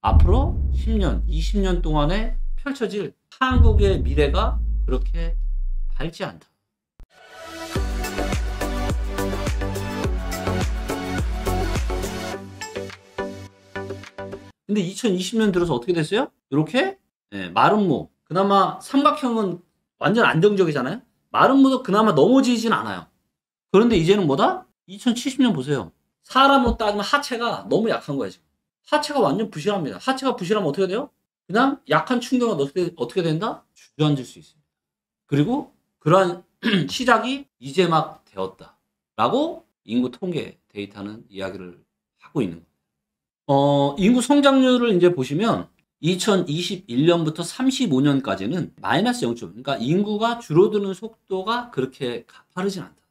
앞으로 10년, 20년 동안에 펼쳐질 한국의 미래가 그렇게 밝지 않다. 근데 2020년 들어서 어떻게 됐어요? 이렇게 마름모, 그나마 삼각형은 완전 안정적이잖아요. 마름모도 그나마 넘어지진 않아요. 그런데 이제는 뭐다? 2070년 보세요. 사람으로 따지면 하체가 너무 약한 거야 지금. 하체가 완전 부실합니다. 하체가 부실하면 어떻게 돼요? 그냥 약한 충격은 어떻게 된다? 주저앉을 수 있습니다. 그리고 그러한 시작이 이제 막 되었다라고 인구 통계 데이터는 이야기를 하고 있는 거예요. 인구 성장률을 이제 보시면 2021년부터 35년까지는 마이너스 0점. 그러니까 인구가 줄어드는 속도가 그렇게 가파르진 않다.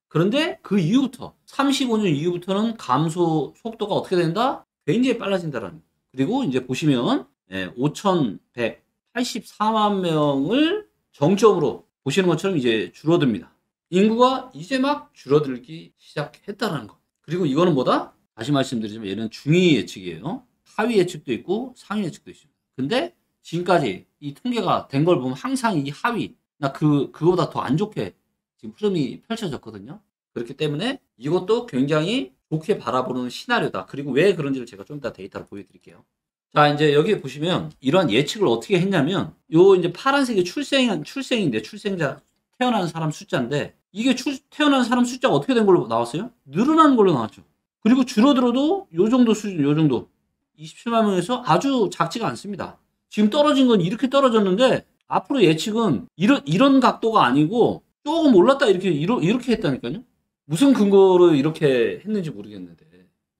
그런데 그 이후부터 35년 이후부터는 감소 속도가 어떻게 된다? 굉장히 빨라진다라는 거예요. 그리고 이제 보시면 5,184만 명을 정점으로 보시는 것처럼 이제 줄어듭니다. 인구가 이제 막 줄어들기 시작했다라는 거. 그리고 이거는 뭐다? 다시 말씀드리지만 얘는 중위 예측이에요. 하위 예측도 있고 상위 예측도 있습니다. 근데 지금까지 이 통계가 된 걸 보면 항상 이 하위나 그거보다 더 안 좋게 지금 흐름이 펼쳐졌거든요. 그렇기 때문에 이것도 굉장히 좋게 바라보는 시나리오다. 그리고 왜 그런지를 제가 좀 이따 데이터로 보여드릴게요. 자, 이제 여기 보시면 이러한 예측을 어떻게 했냐면 요 이제 파란색이 출생인데 출생자 태어나는 사람 숫자인데 이게 태어나는 사람 숫자가 어떻게 된 걸로 나왔어요? 늘어나는 걸로 나왔죠. 그리고 줄어들어도 요 정도 수준, 요 정도 27만 명에서 아주 작지가 않습니다. 지금 떨어진 건 이렇게 떨어졌는데 앞으로 예측은 이런 각도가 아니고 조금 올랐다 이렇게 했다니까요. 무슨 근거로 이렇게 했는지 모르겠는데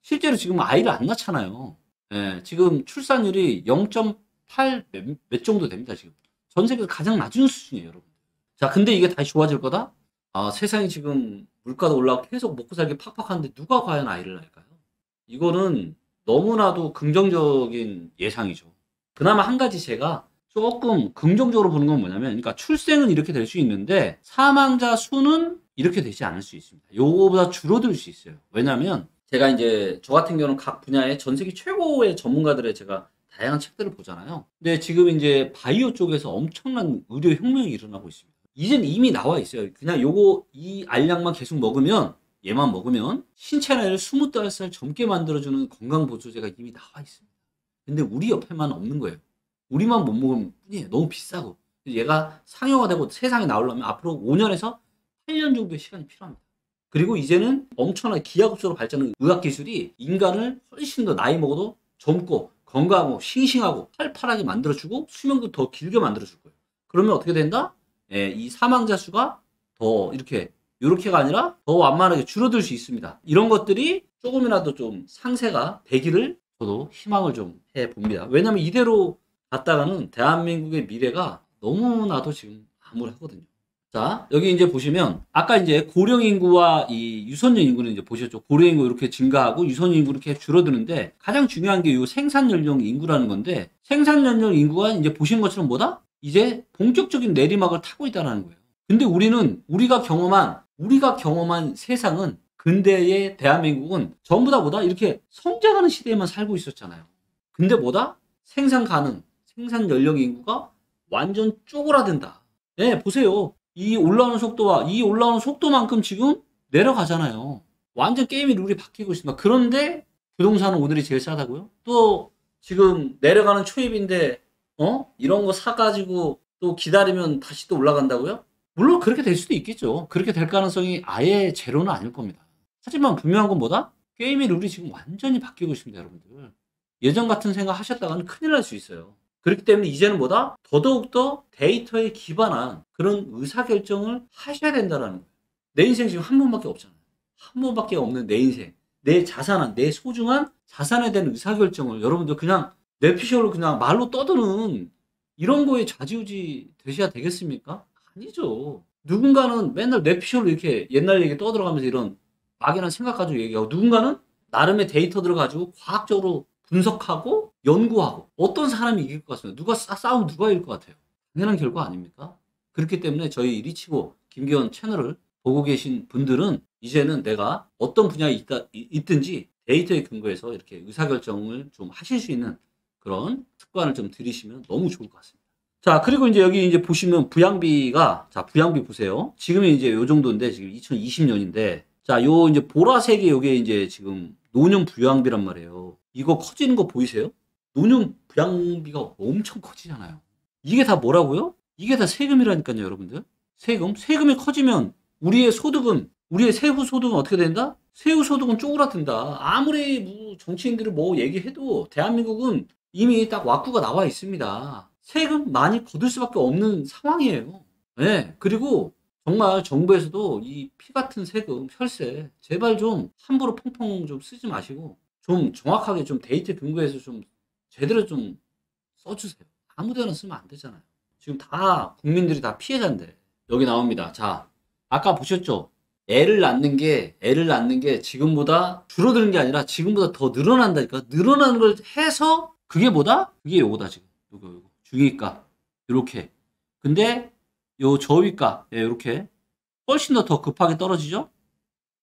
실제로 지금 아이를 안 낳잖아요. 예, 지금 출산율이 0.8 몇 정도 됩니다. 지금 전 세계에서 가장 낮은 수준이에요, 여러분. 자, 근데 이게 다시 좋아질 거다? 아, 세상이 지금 물가도 올라가고 계속 먹고 살기 팍팍한데 누가 과연 아이를 낳을까요? 이거는 너무나도 긍정적인 예상이죠. 그나마 한 가지 제가 조금 긍정적으로 보는 건 뭐냐면, 그러니까 출생은 이렇게 될 수 있는데 사망자 수는 이렇게 되지 않을 수 있습니다. 요거보다 줄어들 수 있어요. 왜냐하면 제가 이제 저 같은 경우는 각 분야의 전 세계 최고의 전문가들의 제가 다양한 책들을 보잖아요. 근데 지금 이제 바이오 쪽에서 엄청난 의료 혁명이 일어나고 있습니다. 이젠 이미 나와 있어요. 그냥 이 알약만 계속 먹으면, 얘만 먹으면 신체 나이를 20살 젊게 만들어주는 건강보조제가 이미 나와 있습니다. 근데 우리 옆에만 없는 거예요. 우리만 못 먹으면 뿐이에요. 너무 비싸고. 얘가 상용화되고 세상에 나오려면 앞으로 5년에서 8년 정도의 시간이 필요합니다. 그리고 이제는 엄청나게 기하급수로 발전하는 의학기술이 인간을 훨씬 더 나이 먹어도 젊고 건강하고 싱싱하고 팔팔하게 만들어주고 수명도 더 길게 만들어줄 거예요. 그러면 어떻게 된다? 이 사망자 수가 더 이렇게가 아니라 더 완만하게 줄어들 수 있습니다. 이런 것들이 조금이라도 좀 상세가 되기를 저도 희망을 좀 해봅니다. 왜냐하면 이대로 갔다가는 대한민국의 미래가 너무나도 지금 암울하거든요. 자, 여기 이제 보시면 아까 이제 고령 인구와 이 유선년 인구는 이제 보셨죠. 고령 인구 이렇게 증가하고 유선년 인구 이렇게 줄어드는데 가장 중요한 게 이 생산 연령 인구라는 건데, 생산 연령 인구가 이제 보신 것처럼 뭐다? 이제 본격적인 내리막을 타고 있다는 거예요. 근데 우리가 경험한 세상은, 근대의 대한민국은 전부 다 뭐다? 이렇게 성장하는 시대에만 살고 있었잖아요. 근데 뭐다? 생산 연령 인구가 완전 쪼그라든다. 네, 보세요. 이 올라오는 속도만큼 지금 내려가잖아요. 완전 게임의 룰이 바뀌고 있습니다. 그런데 부동산은 오늘이 제일 싸다고요? 또 지금 내려가는 초입인데 이런 거 사가지고 또 기다리면 다시 또 올라간다고요? 물론 그렇게 될 수도 있겠죠. 그렇게 될 가능성이 아예 제로는 아닐 겁니다. 하지만 분명한 건 뭐다? 게임의 룰이 지금 완전히 바뀌고 있습니다, 여러분들. 예전 같은 생각 하셨다가는 큰일 날 수 있어요. 그렇기 때문에 이제는 뭐다? 더더욱더 데이터에 기반한 그런 의사결정을 하셔야 된다는 거예요. 내 인생 지금 한 번밖에 없잖아요. 한 번밖에 없는 내 인생. 내 자산한, 내 소중한 자산에 대한 의사결정을 여러분들 그냥 뇌피셜로 그냥 말로 떠드는 이런 거에 좌지우지 되셔야 되겠습니까? 아니죠. 누군가는 맨날 뇌피셜로 이렇게 옛날 얘기 떠들어가면서 이런 막연한 생각 가지고 얘기하고, 누군가는 나름의 데이터들을 가지고 과학적으로 분석하고 연구하고. 어떤 사람이 이길 것 같습니다. 싸우면 누가 이길 것 같아요? 당연한 결과 아닙니까? 그렇기 때문에 저희 리치고 김기현 채널을 보고 계신 분들은 이제는 내가 어떤 분야에 있든지 데이터에 근거해서 이렇게 의사결정을 좀 하실 수 있는 그런 습관을 좀 들이시면 너무 좋을 것 같습니다. 자, 그리고 이제 여기 이제 보시면 부양비가, 자, 부양비 보세요. 지금이 이제 요 정도인데, 지금 2020년인데, 자, 요 이제 보라색이 요게 이제 지금 노년 부양비란 말이에요. 이거 커지는 거 보이세요? 노년 부양비가 엄청 커지잖아요. 이게 다 뭐라고요? 이게 다 세금이라니까요, 여러분들. 세금? 세금이 커지면 우리의 소득은, 우리의 세후 소득은 어떻게 된다? 세후 소득은 쪼그라든다. 아무리 뭐 정치인들이 뭐 얘기해도 대한민국은 이미 딱 왁구가 나와 있습니다. 세금 많이 거둘 수밖에 없는 상황이에요. 네. 그리고 정말 정부에서도 이 피 같은 세금, 혈세, 제발 좀 함부로 펑펑 좀 쓰지 마시고, 좀 정확하게 좀 데이터 근거해서 좀 제대로 좀 써주세요. 아무 데나 쓰면 안 되잖아요. 지금 다 국민들이 다 피해자인데. 여기 나옵니다. 자, 아까 보셨죠? 애를 낳는 게 지금보다 줄어드는 게 아니라 지금보다 더 늘어난다니까. 늘어나는 걸 해서 그게 뭐다? 그게 요거다 지금. 요거 중위값 요렇게. 근데 요 저위값 요렇게 훨씬 더 급하게 떨어지죠?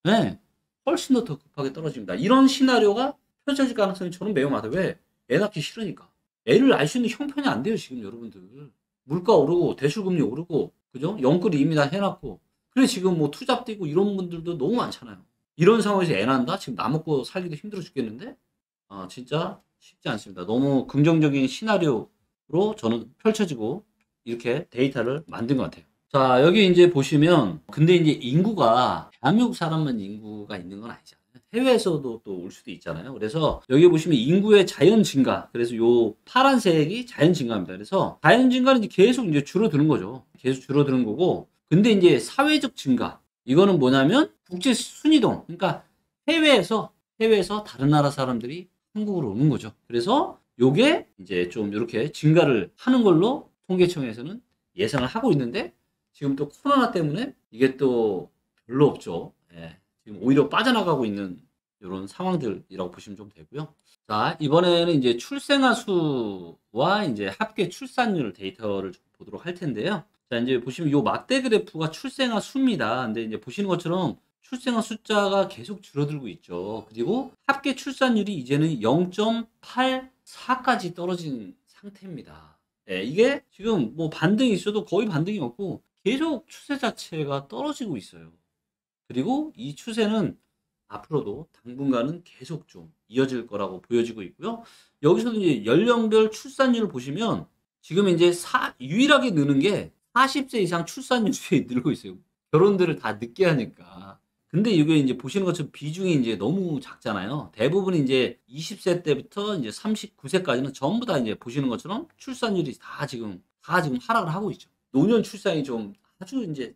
네. 훨씬 더 급하게 떨어집니다. 이런 시나리오가 펼쳐질 가능성이 저는 매우 많아요. 왜? 애 낳기 싫으니까. 애를 낳을 수 있는 형편이 안 돼요, 지금 여러분들. 물가 오르고 대출금리 오르고 그죠? 영끌이 이미 다 해놨고. 그래 지금 뭐 투잡 뛰고 이런 분들도 너무 많잖아요. 이런 상황에서 애 낳는다? 지금 나 먹고 살기도 힘들어 죽겠는데? 아 진짜 쉽지 않습니다. 너무 긍정적인 시나리오로 저는 펼쳐지고 이렇게 데이터를 만든 것 같아요. 자, 여기 이제 보시면, 근데 이제 인구가, 대한민국 사람만 인구가 있는 건 아니잖아요. 해외에서도 또 올 수도 있잖아요. 그래서 여기 보시면 인구의 자연 증가. 그래서 요 파란색이 자연 증가입니다. 그래서 자연 증가는 이제 계속 이제 줄어드는 거죠. 계속 줄어드는 거고. 근데 이제 사회적 증가. 이거는 뭐냐면 국제 순이동. 그러니까 해외에서 다른 나라 사람들이 한국으로 오는 거죠. 그래서 요게 이제 좀 이렇게 증가를 하는 걸로 통계청에서는 예상을 하고 있는데 지금 또 코로나 때문에 이게 또 별로 없죠. 예. 지금 오히려 빠져나가고 있는 이런 상황들이라고 보시면 좀 되고요. 자, 이번에는 이제 출생아 수와 이제 합계 출산율 데이터를 좀 보도록 할 텐데요. 자, 이제 보시면 요 막대 그래프가 출생아 수입니다. 근데 이제 보시는 것처럼 출생아 숫자가 계속 줄어들고 있죠. 그리고 합계 출산율이 이제는 0.84까지 떨어진 상태입니다. 예, 이게 지금 뭐 반등이 있어도 거의 반등이 없고 계속 추세 자체가 떨어지고 있어요. 그리고 이 추세는 앞으로도 당분간은 계속 좀 이어질 거라고 보여지고 있고요. 여기서도 이제 연령별 출산율을 보시면 지금 이제 유일하게 느는 게 40세 이상 출산율이 늘고 있어요. 결혼들을 다 늦게 하니까. 근데 이게 이제 보시는 것처럼 비중이 이제 너무 작잖아요. 대부분 이제 20세 때부터 이제 39세까지는 전부 다 이제 보시는 것처럼 출산율이 다 지금 하락을 하고 있죠. 노년 출산이 좀 아주 이제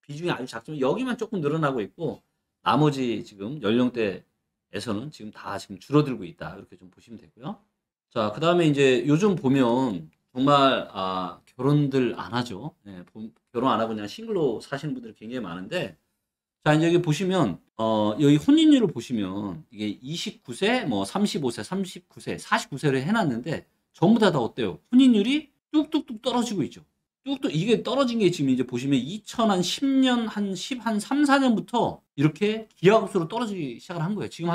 비중이 아주 작지만 여기만 조금 늘어나고 있고 나머지 지금 연령대에서는 지금 다 지금 줄어들고 있다. 이렇게 좀 보시면 되고요. 자, 그다음에 이제 요즘 보면 정말 결혼들 안 하죠. 네, 결혼 안 하고 그냥 싱글로 사시는 분들이 굉장히 많은데 자, 이제 여기 보시면 여기 혼인율을 보시면 이게 29세, 뭐 35세, 39세, 49세를 해놨는데 전부 다 어때요? 혼인율이 뚝뚝뚝 떨어지고 있죠. 뚝뚝 이게 떨어진 게 지금 이제 보시면 2010년 한 3, 4년부터 이렇게 기하급수로 떨어지기 시작을 한 거예요. 지금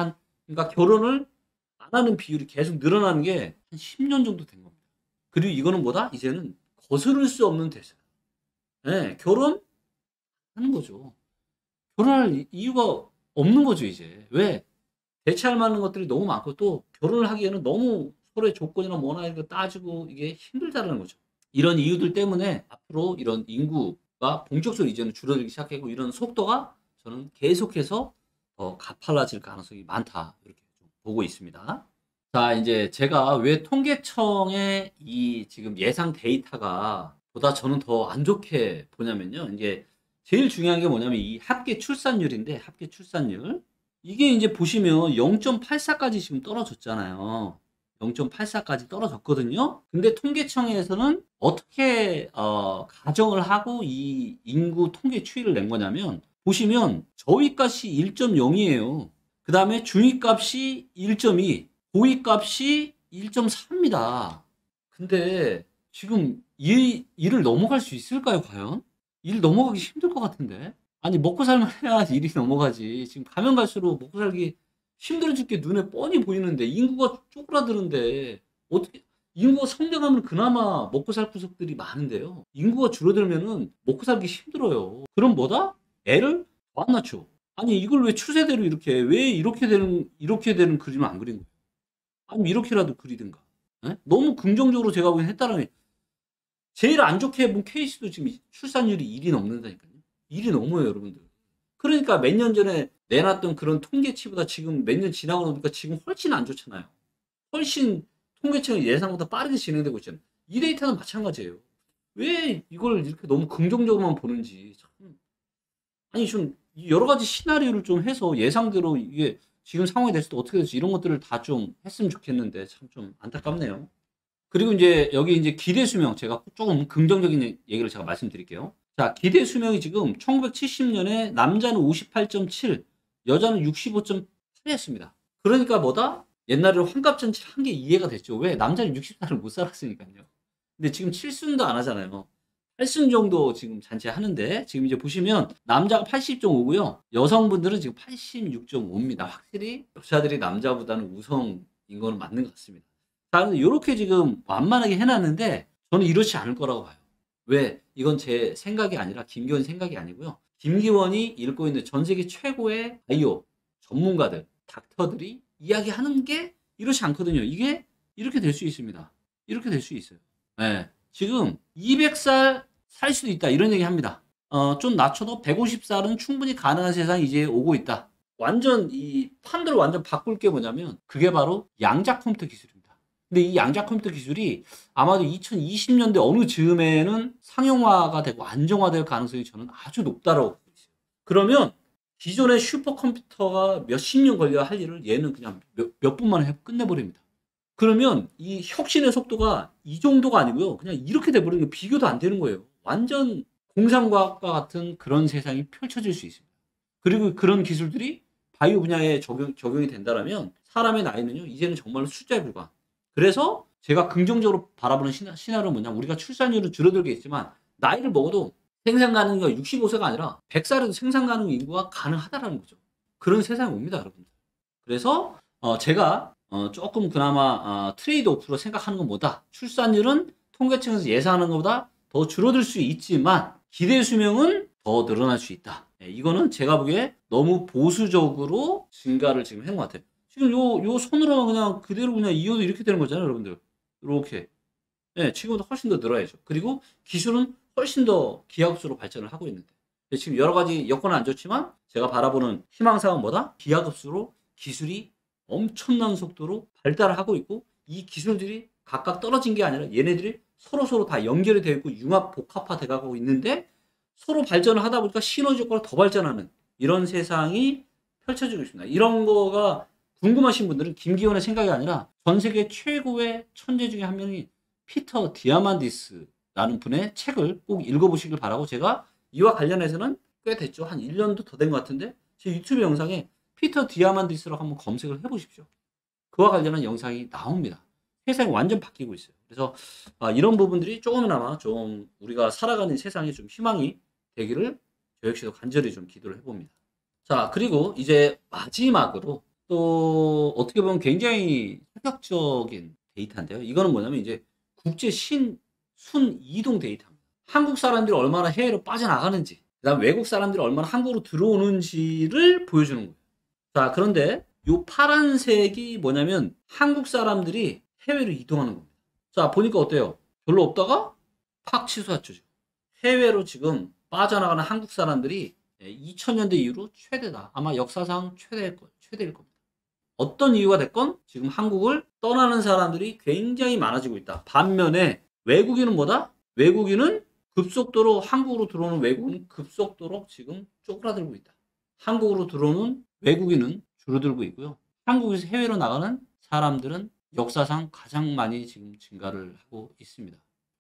그러니까 결혼을 안 하는 비율이 계속 늘어나는 게 한 10년 정도 된 겁니다. 그리고 이거는 뭐다? 이제는 거스를 수 없는 대세. 네, 결혼하는 거죠. 결혼할 이유가 없는 거죠, 이제. 왜? 대체할 만한 것들이 너무 많고 또 결혼을 하기에는 너무 서로의 조건이나 뭐나 이런 거 따지고 이게 힘들다는 거죠. 이런 이유들 때문에 앞으로 이런 인구가 본격적으로 이제는 줄어들기 시작하고 이런 속도가 저는 계속해서 더 가팔라질 가능성이 많다. 이렇게 좀 보고 있습니다. 자, 이제 제가 왜 통계청의 이 지금 예상 데이터가 보다 저는 더 안 좋게 보냐면요. 이게 제일 중요한 게 뭐냐면 이 합계 출산율인데 합계 출산율 이게 이제 보시면 0.84까지 지금 떨어졌잖아요. 0.84까지 떨어졌거든요. 근데 통계청에서는 어떻게 가정을 하고 이 인구 통계 추이를 낸 거냐면 보시면 저위값이 1.0이에요. 그 다음에 중위값이 1.2, 고위값이 1.4입니다. 근데 지금 일을 넘어갈 수 있을까요, 과연? 일 넘어가기 힘들 것 같은데. 아니 먹고 살만 해야 일이 넘어가지. 지금 가면 갈수록 먹고 살기 힘들어 죽게 눈에 뻔히 보이는데 인구가 쪼그라드는데 어떻게 인구가 성장하면 그나마 먹고 살 구석들이 많은데요. 인구가 줄어들면은 먹고 살기 힘들어요. 그럼 뭐다? 애를 더 안 낳죠. 아니 이걸 왜 추세대로 왜 이렇게 되는 그림을 안 그린 거예요? 아니면 이렇게라도 그리든가. 예? 너무 긍정적으로 제가 보기엔 했다라는 게 제일 안 좋게 본 케이스도 지금 출산율이 1이 넘는다니까요. 1이 넘어요, 여러분들. 그러니까 몇 년 전에 내놨던 그런 통계치보다 지금 몇 년 지나고 나니까 지금 훨씬 안 좋잖아요. 훨씬 통계청의 예상보다 빠르게 진행되고 있잖아요. 이 데이터는 마찬가지예요. 왜 이걸 이렇게 너무 긍정적으로만 보는지 참. 아니 좀 여러 가지 시나리오를 좀 해서 예상대로 이게 지금 상황이 됐을 때 어떻게 될지 이런 것들을 다 좀 했으면 좋겠는데 참 좀 안타깝네요. 그리고 인제 여기 인제 기대 수명 제가 쪼금 긍정적인 얘기를 제가 말씀드릴게요. 자 기대 수명이 지금 1970 년에 남자는 58.7 여자는 65.8 였습니다. 그러니까 뭐다? 옛날에는 환갑잔치를 한 게 이해가 됐죠. 왜? 남자는 60살을 못 살았으니깐요. 근데 지금 7순도 안 하잖아요. 8순 정도 지금 잔치하는데 지금 이제 보시면 남자가 80.5 고요. 여성분들은 지금 86.5 입니다. 확실히 여자들이 남자보다는 우성인 거는 맞는 것 같습니다. 자 근데 요렇게 지금 완만하게 해 놨는데 저는 이렇지 않을 거라고 봐요. 왜? 이건 제 생각이 아니라 김기원 생각이 아니고요. 김기원이 읽고 있는 전 세계 최고의 바이오 전문가들, 닥터들이 이야기하는 게 이렇지 않거든요. 이게 이렇게 될 수 있습니다. 이렇게 될 수 있어요. 예. 지금 200살 살 수도 있다 이런 얘기합니다. 좀 낮춰도 150살은 충분히 가능한 세상이 이제 오고 있다. 완전 이 판도를 완전 바꿀 게 뭐냐면 그게 바로 양자 컴퓨터 기술입니다. 근데 이 양자 컴퓨터 기술이 아마도 2020년대 어느 즈음에는 상용화가 되고 안정화될 가능성이 저는 아주 높다라고 보고 있어요. 그러면 기존의 슈퍼컴퓨터가 몇십 년 걸려야 할 일을 얘는 그냥 몇 분 만에 끝내버립니다. 그러면 이 혁신의 속도가 이 정도가 아니고요. 그냥 이렇게 돼 버리는 게 비교도 안 되는 거예요. 완전 공상과학과 같은 그런 세상이 펼쳐질 수 있습니다. 그리고 그런 기술들이 바이오 분야에 적용이 된다라면 사람의 나이는요. 이제는 정말로 숫자에 불과한. 그래서 제가 긍정적으로 바라보는 시나리오는 뭐냐면 우리가 출산율은 줄어들겠지만 나이를 먹어도 생산 가능인가 65세가 아니라 100살에도 생산 가능 인구가 가능하다라는 거죠. 그런 세상이 옵니다, 여러분들. 그래서 제가 조금 그나마 트레이드 오프로 생각하는 건 뭐다? 출산율은 통계청에서 예상하는 것보다 더 줄어들 수 있지만 기대 수명은 더 늘어날 수 있다. 예, 이거는 제가 보기에 너무 보수적으로 증가를 지금 한 것 같아요. 지금 요 손으로만 그냥 그대로 그냥 이어도 이렇게 되는 거잖아요, 여러분들. 요렇게. 예, 지금보다 훨씬 더 늘어야죠. 그리고 기술은 훨씬 더 기하급수로 발전을 하고 있는데. 지금 여러 가지 여건은 안 좋지만 제가 바라보는 희망사항은 뭐다? 기하급수로 기술이 엄청난 속도로 발달을 하고 있고 이 기술들이 각각 떨어진 게 아니라 얘네들이 서로서로 다 연결이 되어 있고 융합 복합화 돼 가고 있는데 서로 발전을 하다 보니까 시너지 효과로 더 발전하는 이런 세상이 펼쳐지고 있습니다. 이런 거가 궁금하신 분들은 김기원의 생각이 아니라 전 세계 최고의 천재 중에 한 명이 피터 디아만디스라는 분의 책을 꼭 읽어보시길 바라고 제가 이와 관련해서는 꽤 됐죠. 한 1년도 더 된 것 같은데 제 유튜브 영상에 피터 디아만디스라고 한번 검색을 해보십시오. 그와 관련한 영상이 나옵니다. 세상이 완전 바뀌고 있어요. 그래서 이런 부분들이 조금이나마 좀 우리가 살아가는 세상에 좀 희망이 되기를 저 역시도 간절히 좀 기도를 해봅니다. 자 그리고 이제 마지막으로 또 어떻게 보면 굉장히 파격적인 데이터인데요. 이거는 뭐냐면 이제 국제 순 이동 데이터입니다. 한국 사람들이 얼마나 해외로 빠져나가는지 그다음 외국 사람들이 얼마나 한국으로 들어오는지를 보여주는 거예요. 자 그런데 요 파란색이 뭐냐면 한국 사람들이 해외로 이동하는 겁니다. 자 보니까 어때요? 별로 없다가 팍 치솟았죠. 해외로 지금 빠져나가는 한국 사람들이 2000년대 이후로 최대다. 아마 역사상 최대일 겁니다. 어떤 이유가 됐건 지금 한국을 떠나는 사람들이 굉장히 많아지고 있다. 반면에 외국인은 뭐다? 외국인은 급속도로 한국으로 들어오는 외국인은 급속도로 지금 쪼그라들고 있다. 한국으로 들어오는 외국인은 줄어들고 있고요. 한국에서 해외로 나가는 사람들은 역사상 가장 많이 지금 증가를 하고 있습니다.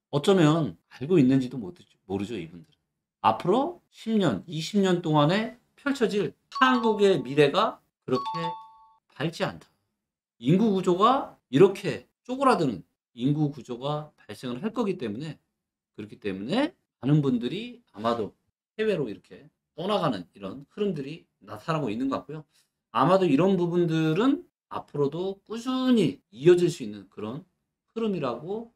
어쩌면 알고 있는지도 모르죠, 이분들은. 앞으로 10년, 20년 동안에 펼쳐질 한국의 미래가 그렇게 밝지 않다. 인구 구조가 이렇게 쪼그라드는 인구 구조가 발생을 할 거기 때문에 그렇기 때문에 많은 분들이 아마도 해외로 이렇게 떠나가는 이런 흐름들이 나타나고 있는 것 같고요. 아마도 이런 부분들은 앞으로도 꾸준히 이어질 수 있는 그런 흐름이라고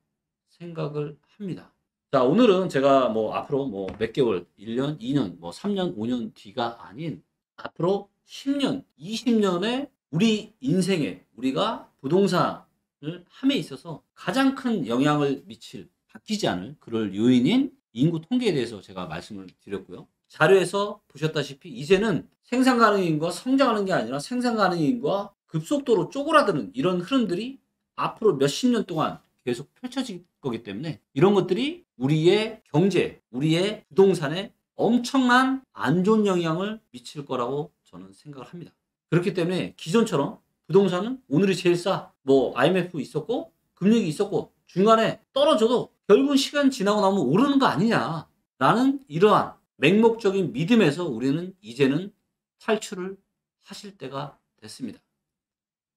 생각을 합니다. 자, 오늘은 제가 뭐 앞으로 뭐 몇 개월, 1년, 2년, 뭐 3년, 5년 뒤가 아닌 앞으로 10년, 20년의 우리 인생에 우리가 부동산을 함에 있어서 가장 큰 영향을 미칠, 바뀌지 않을 그럴 요인인 인구 통계에 대해서 제가 말씀을 드렸고요. 자료에서 보셨다시피 이제는 생산 가능인과 성장하는 게 아니라 생산 가능인과 급속도로 쪼그라드는 이런 흐름들이 앞으로 몇십 년 동안 계속 펼쳐질 거기 때문에 이런 것들이 우리의 경제, 우리의 부동산에 엄청난 안 좋은 영향을 미칠 거라고 저는 생각을 합니다. 그렇기 때문에 기존처럼 부동산은 오늘이 제일 싸, 뭐 IMF 있었고 금융이 있었고 중간에 떨어져도 결국은 시간 지나고 나면 오르는 거 아니냐라는 이러한 맹목적인 믿음에서 우리는 이제는 탈출을 하실 때가 됐습니다.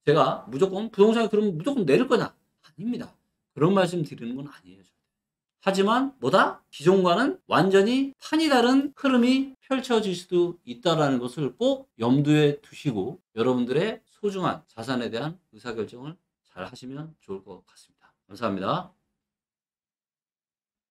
제가 무조건 부동산이 그러면 무조건 내릴 거냐? 아닙니다. 그런 말씀 드리는 건 아니에요. 하지만 뭐다? 기존과는 완전히 판이 다른 흐름이 펼쳐질 수도 있다는 것을 꼭 염두에 두시고 여러분들의 소중한 자산에 대한 의사결정을 잘 하시면 좋을 것 같습니다. 감사합니다.